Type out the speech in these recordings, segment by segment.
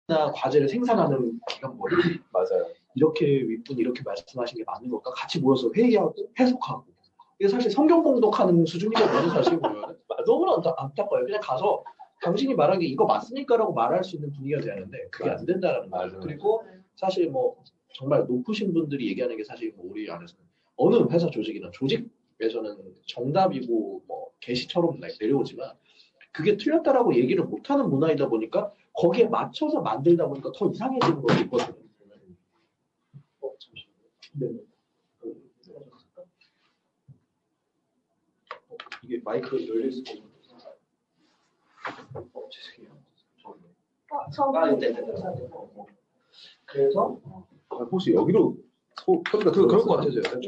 과제를 생산하는 기관벌이 맞아요. 이렇게 윗분이 이렇게 말씀하신 게 맞는 걸까? 같이 모여서 회의하고 해석하고 이게 사실 성경 공독하는 수준이거든요. 사실 보면 너무 안타까워요. 그냥 가서 당신이 말한 게 이거 맞습니까라고 말할 수 있는 분위기가 돼야 하는데 그게 안 된다라는 거죠. 그리고 사실 뭐 정말 높으신 분들이 얘기하는 게 사실 뭐 우리 안에서는 어느 회사 조직이나 조직에서는 정답이고 뭐 계시처럼 내려오지만 그게 틀렸다라고 얘기를 못하는 문화이다 보니까 거기에 맞춰서 만들다 보니까 더 이상해지는 것도 있거든요. 잠시만요. 이게 마이크 열릴 수 있는 죄송해요. 그래서 혹시 여기로 소리가 그럴 것 같아서요. 그럴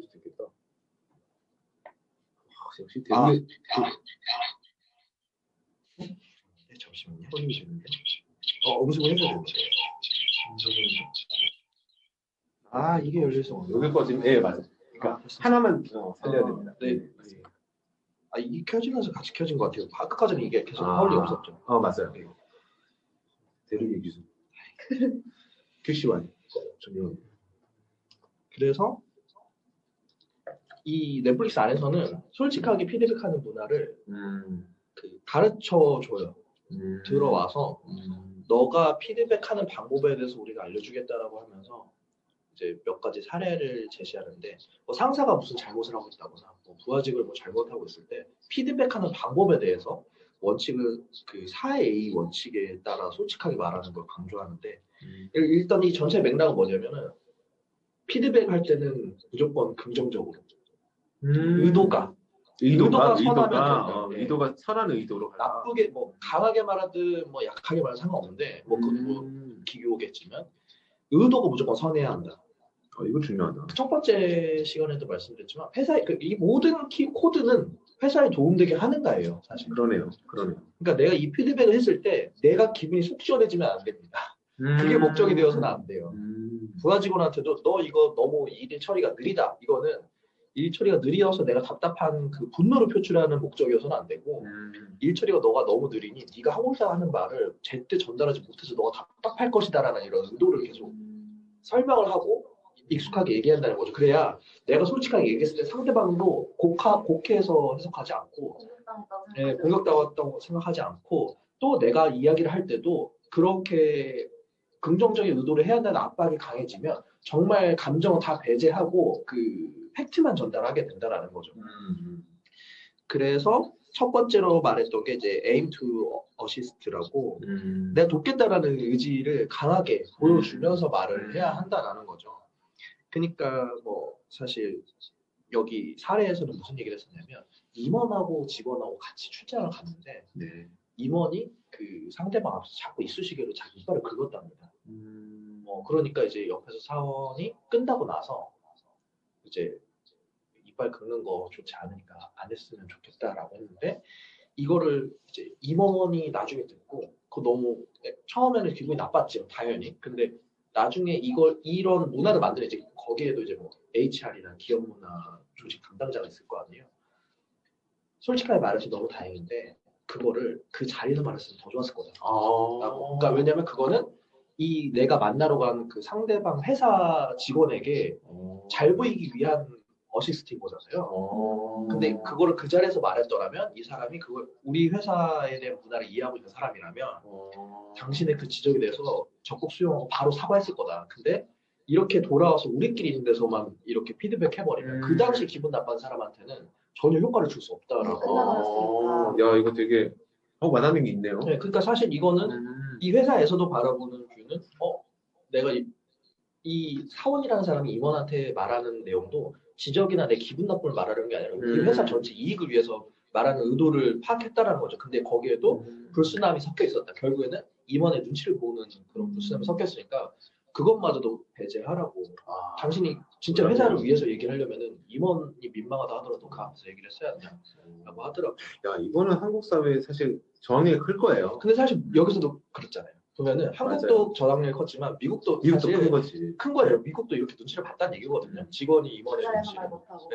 수도 있겠다. 역시 네, 잠시만요. 음성을 해줘야 됩니다. 이게 열려서 여기까지 맞아요. 그러니까 하나만 살려야 됩니다. 네. 이게 켜지면서 같이 켜진 것 같아요. 끝까지는 이게 계속 허울이 없었죠. 맞아요. 대륙의 기술. 캐시와이 전용. 그래서 이 넷플릭스 안에서는 솔직하게 피드백하는 문화를 가르쳐 줘요. 들어와서 너가 피드백하는 방법에 대해서 우리가 알려주겠다라고 하면서 이제 몇 가지 사례를 제시하는데 뭐 상사가 무슨 잘못을 하고 있다거나 뭐 부하직을 뭐 잘못하고 있을 때 피드백하는 방법에 대해서 원칙을 그 4A 원칙에 따라 솔직하게 말하는 걸 강조하는데 일단 이 전체 맥락은 뭐냐면은 피드백할 때는 무조건 긍정적으로 의도가 선하면 된다. 의도가 선한 의도로 나쁘게 뭐 강하게 말하든 뭐 약하게 말하든 상관없는데 뭐 그건 뭐 기교겠지만 의도가 무조건 선해야 한다. 이거 중요하다. 첫 번째 시간에도 말씀드렸지만 회사의 이 모든 코드는 회사에 도움되게 하는가예요, 사실. 그러네요. 그러니까 내가 이 피드백을 했을 때 내가 기분이 속 시원해지면 안 됩니다. 그게 목적이 되어서는 안 돼요. 부하 직원한테도 너 이거 너무 일 처리가 느리다. 이거는 일 처리가 느려서 내가 답답한 그 분노를 표출하는 목적이어서는 안 되고 일 처리가 너가 너무 느리니 네가 하고자 하는 말을 제때 전달하지 못해서 너가 답답할 것이다라는 이런 의도를 계속 설명을 하고 익숙하게 얘기한다는 거죠. 그래야 내가 솔직하게 얘기했을 때 상대방도 곡해서 해석하지 않고 공격당했다고 생각하지 않고 또 내가 이야기를 할 때도 그렇게 긍정적인 의도를 해야 한다는 압박이 강해지면 정말 감정을 다 배제하고 그 팩트만 전달하게 된다라는 거죠. 그래서 첫 번째로 말했던 게 이제 aim to assist라고 내가 돕겠다라는 의지를 강하게 보여주면서 말을 해야 한다라는 거죠. 그러니까 뭐 사실 여기 사례에서는 무슨 얘기를 했었냐면 임원하고 직원하고 같이 출장을 갔는데 임원이 그 상대방 앞에서 자꾸 이쑤시개로 자기 이빨을 긁었답니다. 그러니까 이제 옆에서 사원이 끝나고 나서 이제 이빨 긁는 거 좋지 않으니까 안 했으면 좋겠다라고 했는데 이거를 이제 임원이 나중에 듣고 그거 너무 처음에는 기분이 나빴죠, 당연히. 근데 나중에 이런 문화를 만드는 이제 거기에도 이제 뭐 HR이나 기업 문화 조직 담당자가 있을 거 아니에요. 솔직하게 말해서 너무 다행인데 그거를 그 자리에서 말했으면 더 좋았을 거다. 그러니까 왜냐면 그거는 이 내가 만나러 간 그 상대방 회사 직원에게 잘 보이기 위한 어시스트인 거잖아요. 근데 그거를 그 자리에서 말했더라면 이 사람이 그걸 우리 회사에 대한 문화를 이해하고 있는 사람이라면 당신의 그 지적에 대해서 적극 수용하고 바로 사과했을 거다. 근데 이렇게 돌아와서 우리끼리 있는 데서만 이렇게 피드백 해버리면 그 당시 기분 나쁜 사람한테는 전혀 효과를 줄 수 없다라고. 야, 이거 되게 와닿는 게 있네요. 네, 그러니까 사실 이거는 이 회사에서도 바라보는 뷰는 내가 이 사원이라는 사람이 임원한테 말하는 내용도 지적이나 내 기분 나쁨을 말하는 게 아니라 우리 회사 전체 이익을 위해서 말하는 의도를 파악했다라는 거죠. 근데 거기에도 불순함이 섞여 있었다. 결국에는 임원의 눈치를 보는 그런 불순함이 섞였으니까 그것마저도 배제하라고. 당신이 진짜 회사를 위해서 얘기를 하려면은 임원이 민망하다 하더라도 그 앞에서 얘기를 했어야 한다라고 하더라고요. 야, 이거는 한국 사회에 사실 저항력이 클 거예요. 근데 사실 여기서도 그렇잖아요. 보면은 한국도 저항력이 컸지만 미국도 사실 큰 거지. 큰 거예요. 미국도 이렇게 눈치를 봤다는 얘기거든요. 직원이 임원의 눈치를.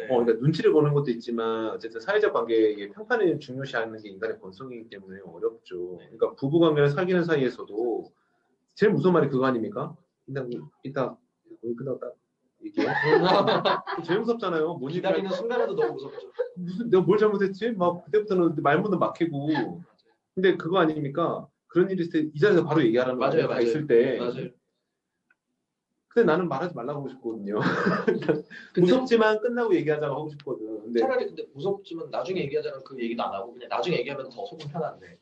그러니까 눈치를 보는 것도 있지만 어쨌든 사회적 관계의 평판을 중요시하는 게 인간의 본성이기 때문에 어렵죠. 그러니까 부부관계를 사귀는 사이에서도 제일 무서운 말이 그거 아닙니까? 이따 거의 끝났다 얘기해. 제일 무섭잖아요. 뭔 기다리는 순간에도 너무 무섭죠. 무슨 내가 뭘 잘못했지? 막 그때부터는 말문은 막히고. 근데 그거 아닙니까? 그런 일이 있을 때 이 자리에서 바로 얘기하라는 맞아요, 다 있을 때. 맞아요. 근데 나는 말하지 말라고 하고 싶거든요. 무섭지만 끝나고 얘기하자고 하고 싶거든. 근데 차라리 근데 무섭지만 나중에 얘기하자면 그 얘기도 안 하고 그냥 나중에 얘기하면 더 속은 편한데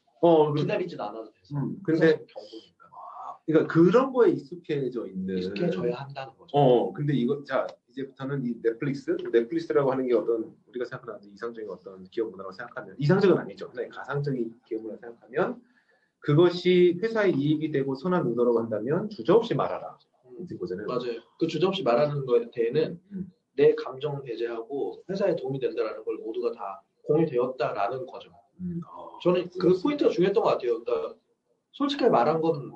기다리지도 않아도 돼서. 근데 경고니까. 그러니까 그런 거에 익숙해져야 한다는 거죠. 근데 이거 자 이제부터는 이 넷플릭스라고 하는 게 어떤 우리가 생각하는 이상적인 어떤 기업 문화라고 생각하면 이상적은 아니죠. 하나의 가상적인 기업 문화라고 생각하면 그것이 회사의 이익이 되고 선한 의도라고 한다면 주저없이 말하라. 이거잖아요. 맞아요. 그 주저없이 말하는 거에 대해는 내 감정 배제하고 회사에 도움이 된다라는 걸 모두가 다 공유되었다라는 거죠. 저는 그 포인트가 중요했던 것 같아요. 그러니까 솔직하게 말한 건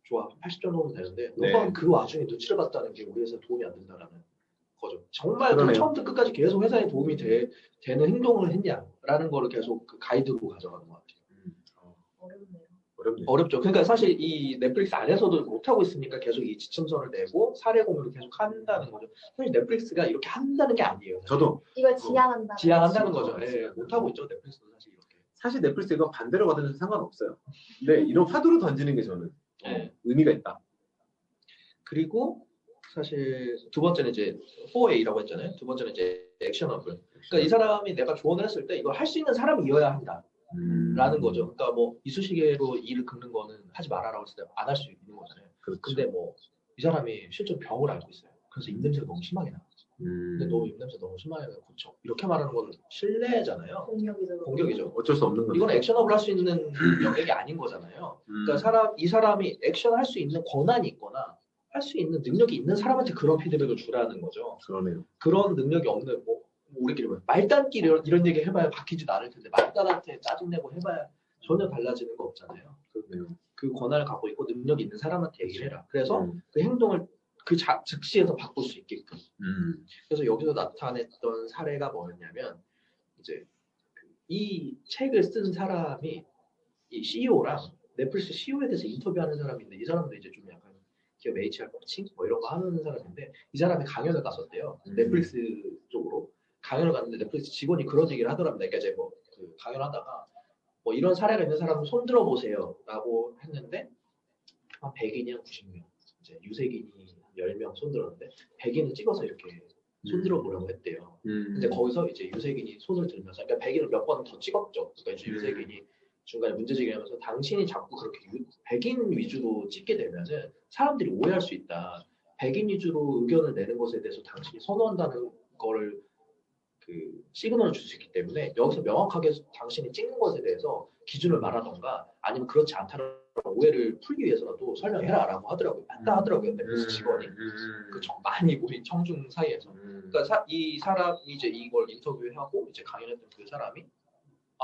좋아. 80점 정도 되는데 너가 그 와중에 눈치를 봤다는 게 우리 회사에 도움이 안 된다라는 거죠. 정말 그 처음부터 끝까지 계속 회사에 도움이 되는 행동을 했냐라는 거를 계속 그 가이드로 가져가는 것 같아요. 어렵죠. 그러니까 사실 이 넷플릭스 안에서도 못하고 있으니까 계속 이 지침서를 내고 사례 공유를 계속 한다는 거죠. 사실 넷플릭스가 이렇게 한다는 게 아니에요. 저도 이걸 지향한다는 거죠. 네, 못하고 있죠. 넷플릭스도 사실 이렇게. 사실 넷플릭스 이거 반대로 가도 상관없어요. 네, 이런 화두로 던지는 게 저는 의미가 있다. 그리고 사실 두 번째는 이제 4A라고 했잖아요. 두 번째는 이제 액션어블. 그러니까 이 사람이 내가 조언을 했을 때 이걸 할 수 있는 사람이어야 한다. 라는 거죠. 그러니까 뭐 이쑤시개로 일을 긁는 거는 하지 말아라고 했을 때 안 할 수 있는 거잖아요. 그렇죠. 근데 뭐 이 사람이 실제로 병을 앓고 있어요. 그래서 입냄새가 너무 심하게 나. 근데 너 입냄새 너무 심하게 나 고쳐. 이렇게 말하는 건 신뢰잖아요. 공격이죠. 어쩔 수 없는 거죠. 이건 액션업을 할 수 있는 영역이 아닌 거잖아요. 그러니까 이 사람이 액션을 할 수 있는 권한이 있거나 할 수 있는 능력이 있는 사람한테 그런 피드백을 주라는 거죠. 그러네요. 그런 능력이 없는 우리끼리 말단끼리 이런 얘기 해봐야 바뀌지도 않을 텐데 말단한테 짜증내고 해봐야 전혀 달라지는 거 없잖아요. 그렇네요. 그 권한을 갖고 있고 능력이 있는 사람한테 얘기를 해라. 그래서 그 행동을 즉시에서 바꿀 수 있게끔. 그래서 여기서 나타냈던 사례가 뭐였냐면 이제 이 책을 쓴 사람이 이 CEO랑 넷플릭스 CEO에 대해서 인터뷰하는 사람인데 이 사람도 이제 좀 약간 기업 HR 코칭 뭐 이런 거 하는 사람인데 이 사람이 강연을 갔었대요. 넷플릭스 쪽으로. 강연을 갔는데 넷플릭스 직원이 그런 얘기를 하더랍니다. 그러니까 이제 그 강연하다가 뭐 이런 사례가 있는 사람은 손 들어보세요라고 했는데 한 100인이 한 90명, 이제 유색인이 10명 손 들었는데 100인을 찍어서 이렇게 손 들어보려고 했대요. 근데 거기서 이제 유색인이 손을 들면서 그러니까 100인을 몇 번 더 찍었죠. 그러니까 이제 유색인이 중간에 문제제기하면서 당신이 자꾸 그렇게 100인 위주로 찍게 되면은 사람들이 오해할 수 있다. 100인 위주로 의견을 내는 것에 대해서 당신이 선호한다는 거를 그 시그널을 줄 수 있기 때문에 여기서 명확하게 당신이 찍는 것에 대해서 기준을 말하던가 아니면 그렇지 않다는 오해를 풀기 위해서라도 설명해라라고 하더라고요. 맞다 하더라고요. 넷플릭스 직원이 그 많이 모인 청중 사이에서. 그러니까 이 사람이 이제 이걸 인터뷰하고 이제 강연했던 그 사람이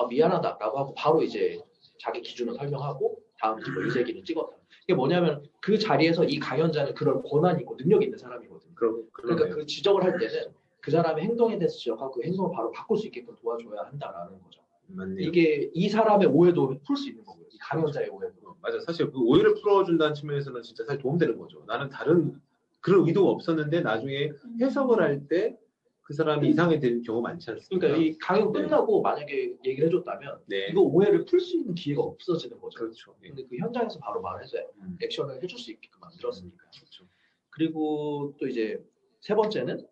미안하다라고 하고 바로 이제 자기 기준을 설명하고 다음 뭐 유색인을 찍었다. 이게 뭐냐면 그 자리에서 이 강연자는 그럴 권한이 있고 능력이 있는 사람이거든요. 그러니까 그 지적을 할 때는 그 사람의 행동에 대해서 지적하고 그 행동을 바로 바꿀 수 있게끔 도와줘야 한다라는 거죠. 맞네요. 이게 이 사람의 오해도 풀 수 있는 거고요. 이 강연자의 오해도. 맞아. 사실 그 오해를 풀어준다는 측면에서는 진짜 사실 도움되는 거죠. 나는 다른 그런 의도가 없었는데 나중에 해석을 할 때 그 사람이 이상하게 되는 경우가 많지 않습니까? 그러니까 이 강연 끝나고 만약에 얘기를 해줬다면 이거 오해를 풀 수 있는 기회가 없어지는 거죠. 그렇죠. 근데 그 현장에서 바로 말해서 액션을 해줄 수 있게끔 만들었으니까. 그렇죠. 그리고 또 이제 세 번째는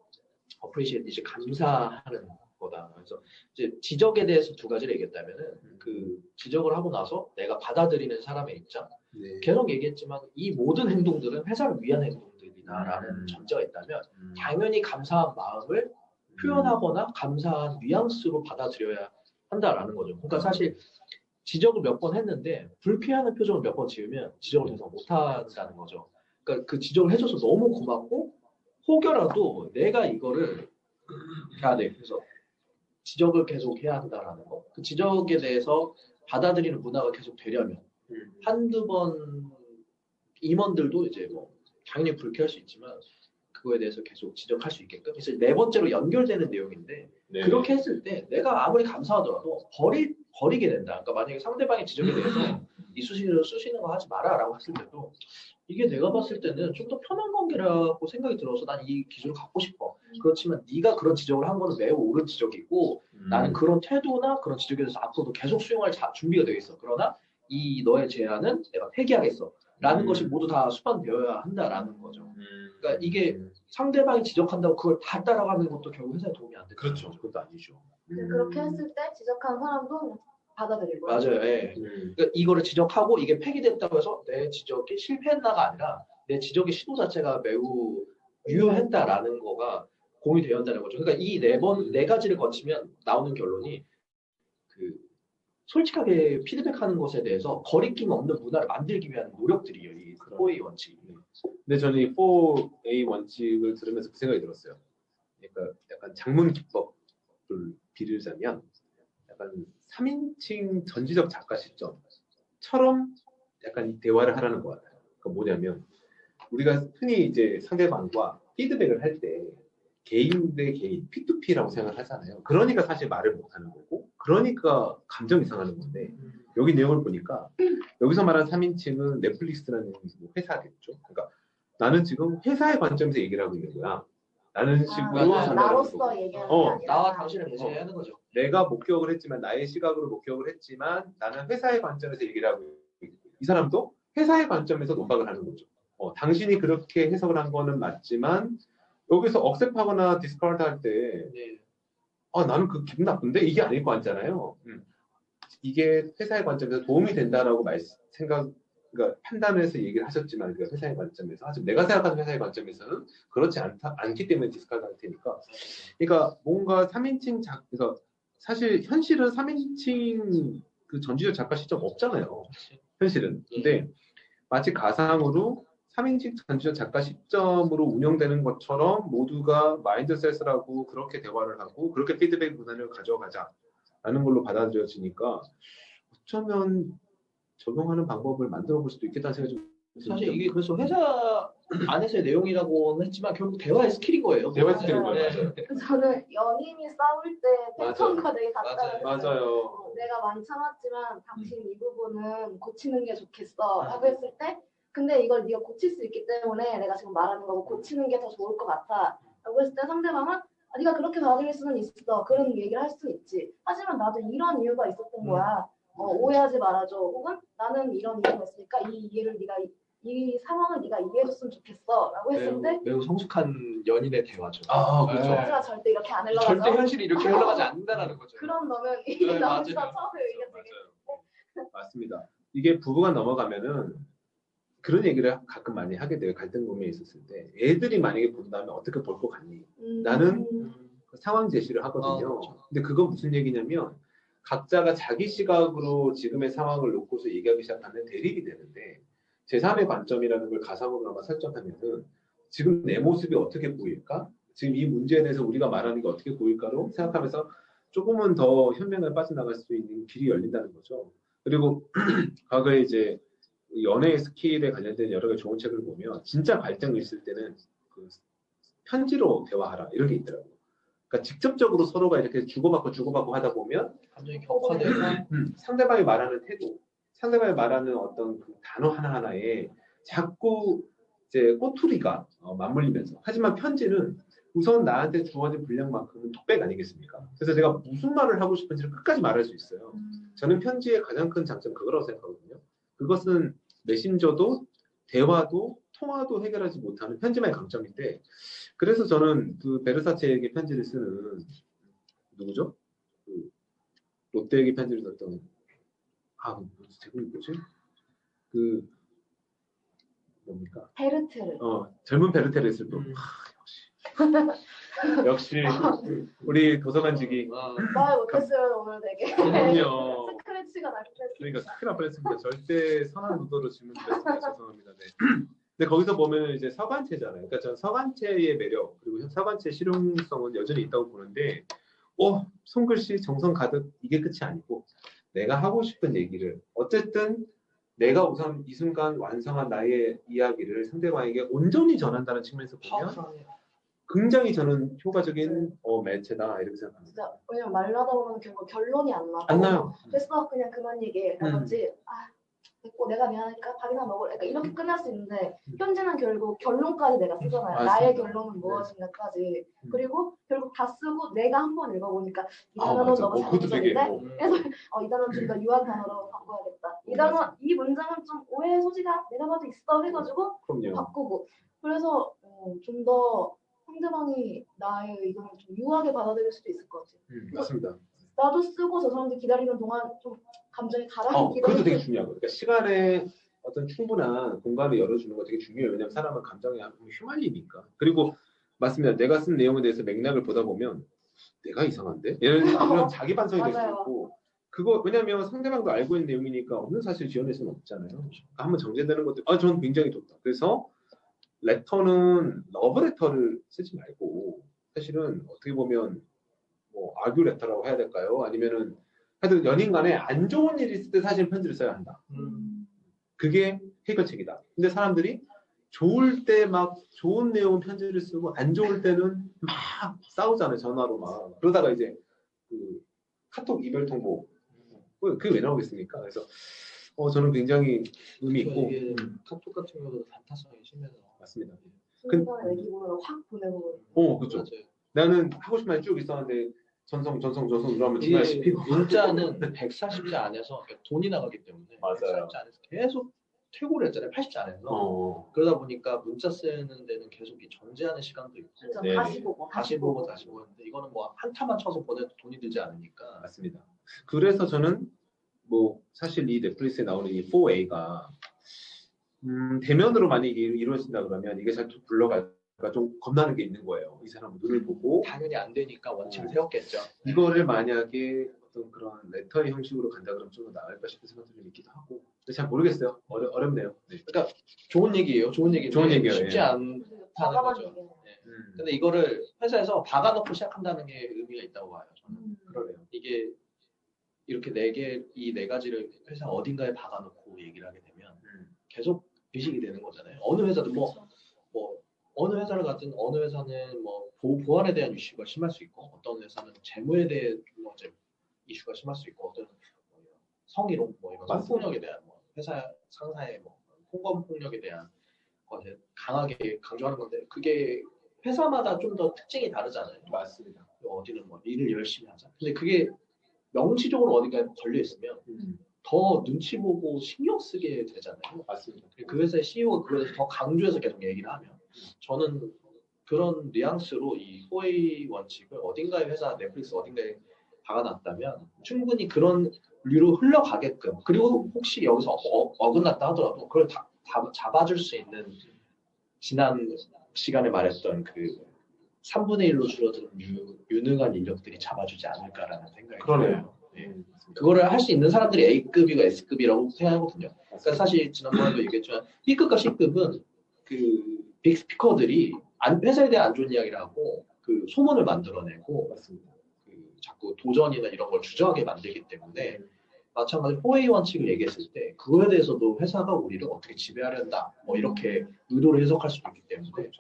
어프리시에이트, 이제 감사하는 거다. 그래서 이제 지적에 대해서 두 가지를 얘기했다면은 그 지적을 하고 나서 내가 받아들이는 사람의 입장. 계속 얘기했지만 이 모든 행동들은 회사를 위한 행동들이다라는 전제가 있다면 당연히 감사한 마음을 표현하거나 감사한 뉘앙스로 받아들여야 한다라는 거죠. 그러니까 사실 지적을 몇 번 했는데 불쾌하는 표정을 몇 번 지으면 지적을 더 이상 못한다는 거죠. 그러니까 그 지적을 해줘서 너무 고맙고 혹여라도 내가 이거를 해야 돼. 그래서 지적을 계속 해야 한다라는 거. 그 지적에 대해서 받아들이는 문화가 계속 되려면 한두 번 임원들도 이제 뭐 당연히 불쾌할 수 있지만 그거에 대해서 계속 지적할 수 있게끔. 그래서 네 번째로 연결되는 내용인데 그렇게 했을 때 내가 아무리 감사하더라도 버릴 버리게 된다. 그러니까 만약에 상대방의 지적에 대해서 이 수식으로 쓰시는 거 하지 마라라고 했을 때도 이게 내가 봤을 때는 좀 더 편한 관계라고 생각이 들어서 난 이 기준을 갖고 싶어. 그렇지만 네가 그런 지적을 한 거는 매우 옳은 지적이고 나는 그런 태도나 그런 지적에 대해서 앞으로도 계속 수용할 준비가 되어 있어. 그러나 이 너의 제안은 내가 폐기하겠어. 라는 것이 모두 다 수반되어야 한다라는 거죠. 그러니까 이게 상대방이 지적한다고 그걸 다 따라가는 것도 결국 회사에 도움이 안 되죠. 그렇죠. 그것도 아니죠. 그렇게 했을 때 지적한 사람도 받아들이고. 맞아요. 예. 그러니까 이거를 지적하고 이게 폐기됐다고 해서 내 지적이 실패했나가 아니라 내 지적의 시도 자체가 매우 유효했다라는 거가 공유되어야 한다는 거죠. 그러니까 이 네 가지를 거치면 나오는 결론이 그 솔직하게 피드백하는 것에 대해서 거리낌 없는 문화를 만들기 위한 노력들이에요. 이 4A 원칙. 근데 저는 이 4A 원칙을 들으면서 그 생각이 들었어요. 그러니까 약간 장문 기법을 빌자면 약간 3인칭 전지적 작가 시점처럼 약간 이 대화를 하라는 것 같아요. 그러니까 뭐냐면 우리가 흔히 이제 상대방과 피드백을 할 때 개인 대 개인, P2P라고 생각을 하잖아요. 그러니까 사실 말을 못하는 거고, 그러니까 감정이 상하는 건데, 여기 내용을 보니까 여기서 말한 3인칭은 넷플릭스라는 회사겠죠. 그러니까 나는 지금 회사의 관점에서 얘기를 하고 있는 거야. 라는 식으로 나로서 얘기하는 게 아니라 나와 당신을 대신하는 거죠. 내가 목격을 했지만 나의 시각으로 목격을 했지만 나는 회사의 관점에서 얘기를 하고 있고 이 사람도 회사의 관점에서 논박을 하는 거죠. 당신이 그렇게 해석을 한 거는 맞지만 여기서 억셉하거나 디스카운트 할 때 나는 그 기분 나쁜데 이게 아닐 거 같잖아요. 이게 회사의 관점에서 도움이 된다라고 그러니까 판단해서 얘기를 하셨지만 그러니까 회사의 관점에서 하지만 내가 생각하는 회사의 관점에서는 그렇지 않기 때문에 디스카운트 할 테니까 그러니까 뭔가 3인칭 그래서 사실 현실은 3인칭 그 전지적 작가 시점 없잖아요. 현실은. 근데 마치 가상으로 3인칭 전지적 작가 시점으로 운영되는 것처럼 모두가 마인드셋이라고 그렇게 대화를 하고 그렇게 피드백 문화를 가져가자라는 걸로 받아들여지니까 어쩌면 적용하는 방법을 만들어 볼 수도 있겠다는 생각이 좀 사실 이게 그래서 회사 안에서의 내용이라고는 했지만 결국 대화의 스킬인 거예요. 대화 스킬인 거예요. 저는 연인이 싸울 때 패턴과 되게 같다는 맞아요. 내가 많이 참았지만 당신 이 부분은 고치는 게 좋겠어 하고 했을 때 근데 이걸 네가 고칠 수 있기 때문에 내가 지금 말하는 거고 고치는 게 더 좋을 것 같아 라고 했을 때 상대방은 네가 그렇게 받아들일 수는 있어 그런 얘기를 할 수는 있지 하지만 나도 이런 이유가 있었던 거야 오해하지 말아줘 혹은 나는 이런 이유가 있으니까 이 이해를 네가 이 상황을 네가 이해해줬으면 좋겠어 라고 했을 때 매우 성숙한 연인의 대화죠. 그렇죠. 현실가 절대 이렇게 안 흘러가죠. 절대 현실이 이렇게 흘러가지 않는다라는 거죠. 그럼 너는 이 남자 처음에 의견 되게 맞습니다. 이게 부부가 넘어가면은 그런 얘기를 가끔 많이 하게 돼요. 갈등 고민이 있었을 때 애들이 만약에 본다면 어떻게 볼 것 같니? 나는 상황 제시를 하거든요. 그렇죠. 근데 그건 무슨 얘기냐면 각자가 자기 시각으로 지금의 상황을 놓고서 얘기하기 시작하면 대립이 되는데 제3의 관점이라는 걸 가상으로 아마 설정하면은 지금 내 모습이 어떻게 보일까? 지금 이 문제에 대해서 우리가 말하는 게 어떻게 보일까로 생각하면서 조금은 더 현명하게 빠져나갈 수 있는 길이 열린다는 거죠. 그리고 과거에 이제 연애 스킬에 관련된 여러 가지 좋은 책을 보면 진짜 갈등이 있을 때는 그 편지로 대화하라 이런 게 있더라고요. 그러니까 직접적으로 서로가 이렇게 주고받고 하다 보면 감정이 격화되고 상대방이 말하는 태도, 상대방이 말하는 어떤 그 단어 하나하나에 자꾸 이제 꼬투리가 맞물리면서 하지만 편지는 우선 나한테 주어진 분량만큼은 독백 아니겠습니까? 그래서 제가 무슨 말을 하고 싶은지를 끝까지 말할 수 있어요. 저는 편지의 가장 큰 장점은 그거라고 생각하거든요. 그것은 메신저도 대화도 통화도 해결하지 못하는 편지만의 강점인데 그래서 저는 그 베르사체에게 편지를 쓰는 누구죠? 그 롯데에게 편지를 썼던 제목이 뭐지? 그 뭡니까? 베르테르. 젊은 베르테르를 또 역시 우리 도서관직이 말 못했어요 오늘 되게. 그럼요. 스크래치가 날 뻔했어요. 그러니까 큰일 날 뻔했습니다. 절대 선한 의도로 질문드렸습니다. 죄송합니다. 네. 근데 거기서 보면 이제 서간체잖아요. 그러니까 전 서간체의 매력 그리고 서간체 실용성은 여전히 있다고 보는데, 손글씨 정성 가득 이게 끝이 아니고 내가 하고 싶은 얘기를 어쨌든 내가 우선 이 순간 완성한 나의 이야기를 상대방에게 온전히 전한다는 측면에서 보면 굉장히 저는 효과적인 매체다 이렇게 생각합니다. 진짜 왜냐면 말하다 보면 결국 결론이 안 나. 안 나요. 됐어 그냥 그만 얘기해. 라든지 됐고 내가 미안하니까 밥이나 먹으래. 그러니까 이렇게 끝날 수 있는데 현재는 결국 결론까지 내가 쓰잖아요. 맞습니다. 나의 결론은 무엇인가까지. 그리고 결국 다 쓰고 내가 한번 읽어보니까 이 단어는 너무 잘못했는데 그래서 이 단어는 좀 더 유한 단어로 바꿔야겠다. 이 단어 이 문장은 좀 오해의 소지가 내가 봐도 있어 해가지고 그럼요. 바꾸고. 그래서 좀 더 상대방이 나의 의견을 좀 유하게 받아들일 수도 있을 것 같아요. 맞습니다. 나도 쓰고 저 사람들 기다리는 동안 좀 감정이 가라앉기도 그것도 되게 중요하고, 그러니까 시간에 어떤 충분한 공간을 열어주는 거 되게 중요해요. 왜냐하면 사람은 감정에 휘말리니까. 그리고 맞습니다. 내가 쓴 내용에 대해서 맥락을 보다 보면 내가 이상한데? 이런 자기 반성이 될 수 있고, 그거 왜냐하면 상대방도 알고 있는 내용이니까 없는 사실 지어낼 수는 없잖아요. 그러니까 한번 정제되는 것도 저는 굉장히 좋다. 그래서 레터는 러브레터를 쓰지 말고 사실은 어떻게 보면 뭐 아규 레터라고 해야 될까요? 아니면은 하여튼 연인 간에 안 좋은 일이 있을 때 사실 편지를 써야 한다. 그게 해결책이다. 근데 사람들이 좋을 때 막 좋은 내용 편지를 쓰고 안 좋을 때는 막 싸우잖아요. 전화로 막. 그러다가 이제 그 카톡 이별 통보 그게 왜 나오겠습니까? 그래서 저는 굉장히 의미 있고 카톡 같은 경우도 단타성이 심해서 맞습니다. 순간에 애기분으로 확 보내고. 그렇죠. 맞아요. 나는 하고 싶은 말이 쭉 있었는데 전송 이러면 정말 씹히고. 문자는 140자 안에서 돈이 나가기 때문에 맞아요. 140자 안에서 계속 퇴고를 했잖아요. 80자 안에서. 그러다 보니까 문자 쓰는 데는 계속 전제하는 시간도 있고 네. 다시 보고 했는데 이거는 뭐 한타만 쳐서 보내도 돈이 들지 않으니까. 맞습니다. 그래서 저는 뭐 사실 이 넷플릭스에 나오는 이 4A가 대면으로 만약에 이루어진다 그러면 이게 잘 굴러갈까 좀 겁나는 게 있는 거예요. 이 사람 눈을 보고 당연히 안 되니까 원칙을 세웠겠죠. 이거를 만약에 어떤 그런 레터의 형식으로 간다 그러면 좀 더 나을까 싶은 생각도 좀 있기도 하고 근데 잘 모르겠어요. 어렵네요. 네. 그러니까 좋은 얘기예요. 좋은 얘기예요. 쉽지 않다는 거죠. 네. 근데 이거를 회사에서 박아놓고 시작한다는 게 의미가 있다고 봐요. 저는. 그러네요. 이게 이렇게 이 네 가지를 회사 어딘가에 박아놓고 얘기를 하게 되면 계속 비식이 되는 거잖아요. 어느 회사든 어느 회사를 가든 어느 회사는 뭐 보안에 대한 이슈가 심할 수 있고 어떤 회사는 재무에 대한 이슈가 심할 수 있고 어떤 성희롱 이런 성폭력에 대한 회사 상사의 폭언 폭력에 대한 것에 강하게 강조하는 건데 그게 회사마다 좀 더 특징이 다르잖아요. 맞습니다. 어디는 일을 열심히 하자. 근데 그게 명시적으로 어딘가에 걸려 있으면 더 눈치 보고 신경 쓰게 되잖아요. 맞습니다. 그 회사의 CEO가 그래서 더 강조해서 계속 얘기를 하면 저는 그런 뉘앙스로 이 4A 원칙을 어딘가에 회사 넷플릭스 어딘가에 박아놨다면 충분히 그런 류로 흘러가게끔 그리고 혹시 여기서 어긋났다 하더라도 그걸 다 잡아줄 수 있는 지난 시간에 말했던 그 3분의 1로 줄어든 유능한 인력들이 잡아주지 않을까라는 생각이 들어요. 네. 그거를 할 수 있는 사람들이 A급이고 S급이라고 생각하거든요. 그러니까 사실 지난번에도 얘기했지만 B급과 C급은 그 빅스피커들이 회사에 대한 안 좋은 이야기를 하고 그 소문을 만들어내고 맞습니다. 그 자꾸 도전이나 이런 걸 주저하게 만들기 때문에 마찬가지로 4A 원칙을 얘기했을 때 그거에 대해서도 회사가 우리를 어떻게 지배하려 한다 이렇게 의도를 해석할 수도 있기 때문에